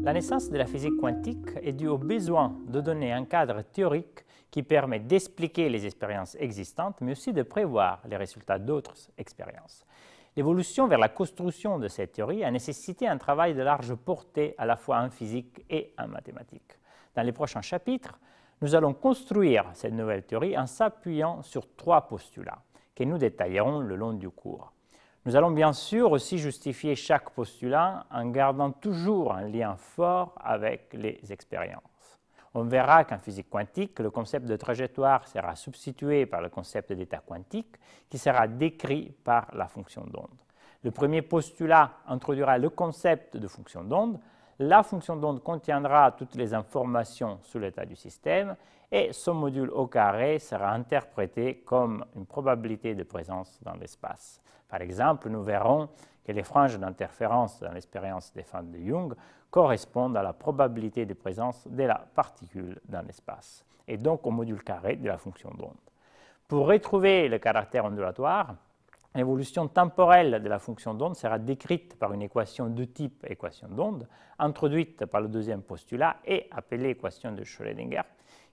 La naissance de la physique quantique est due au besoin de donner un cadre théorique qui permet d'expliquer les expériences existantes, mais aussi de prévoir les résultats d'autres expériences. L'évolution vers la construction de cette théorie a nécessité un travail de large portée à la fois en physique et en mathématiques. Dans les prochains chapitres, nous allons construire cette nouvelle théorie en s'appuyant sur 3 postulats que nous détaillerons le long du cours. Nous allons bien sûr aussi justifier chaque postulat en gardant toujours un lien fort avec les expériences. On verra qu'en physique quantique, le concept de trajectoire sera substitué par le concept d'état quantique qui sera décrit par la fonction d'onde. Le premier postulat introduira le concept de fonction d'onde. La fonction d'onde contiendra toutes les informations sur l'état du système et son module au carré sera interprété comme une probabilité de présence dans l'espace. Par exemple, nous verrons que les franges d'interférence dans l'expérience des fentes de Young correspondent à la probabilité de présence de la particule dans l'espace, et donc au module carré de la fonction d'onde. Pour retrouver le caractère ondulatoire, l'évolution temporelle de la fonction d'onde sera décrite par une équation de type équation d'onde, introduite par le deuxième postulat et appelée équation de Schrödinger,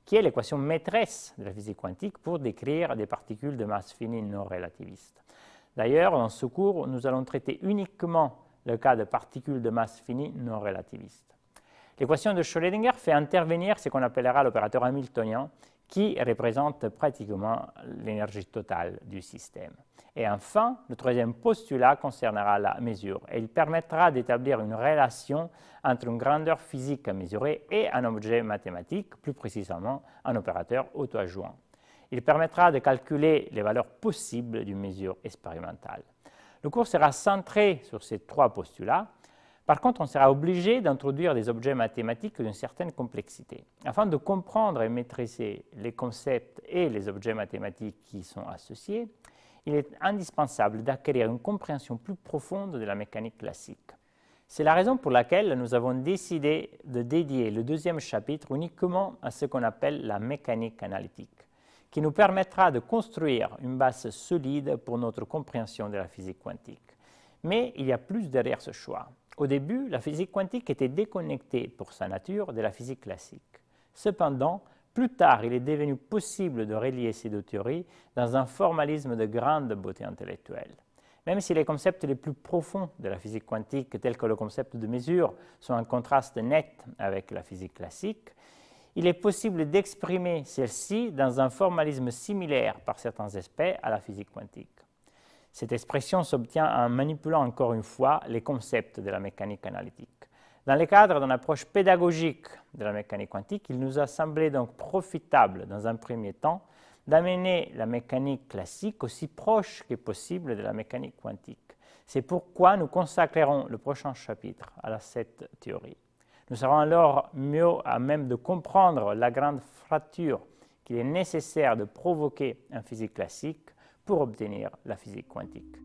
qui est l'équation maîtresse de la physique quantique pour décrire des particules de masse finie non relativistes. D'ailleurs, dans ce cours, nous allons traiter uniquement le cas de particules de masse finie non relativistes. L'équation de Schrödinger fait intervenir ce qu'on appellera l'opérateur hamiltonien, qui représente pratiquement l'énergie totale du système. Et enfin, le troisième postulat concernera la mesure et il permettra d'établir une relation entre une grandeur physique à mesurer et un objet mathématique, plus précisément un opérateur auto-adjoint. Il permettra de calculer les valeurs possibles d'une mesure expérimentale. Le cours sera centré sur ces 3 postulats. Par contre, on sera obligé d'introduire des objets mathématiques d'une certaine complexité. Afin de comprendre et maîtriser les concepts et les objets mathématiques qui y sont associés, il est indispensable d'acquérir une compréhension plus profonde de la mécanique classique. C'est la raison pour laquelle nous avons décidé de dédier le deuxième chapitre uniquement à ce qu'on appelle la mécanique analytique, qui nous permettra de construire une base solide pour notre compréhension de la physique quantique. Mais il y a plus derrière ce choix. Au début, la physique quantique était déconnectée pour sa nature de la physique classique. Cependant, plus tard, il est devenu possible de relier ces 2 théories dans un formalisme de grande beauté intellectuelle. Même si les concepts les plus profonds de la physique quantique, tels que le concept de mesure, sont en contraste net avec la physique classique, il est possible d'exprimer celle-ci dans un formalisme similaire par certains aspects à la physique quantique. Cette expression s'obtient en manipulant encore une fois les concepts de la mécanique analytique. Dans le cadre d'une approche pédagogique de la mécanique quantique, il nous a semblé donc profitable, dans un premier temps, d'amener la mécanique classique aussi proche que possible de la mécanique quantique. C'est pourquoi nous consacrerons le prochain chapitre à cette théorie. Nous serons alors mieux à même de comprendre la grande fracture qu'il est nécessaire de provoquer en physique classique pour obtenir la physique quantique.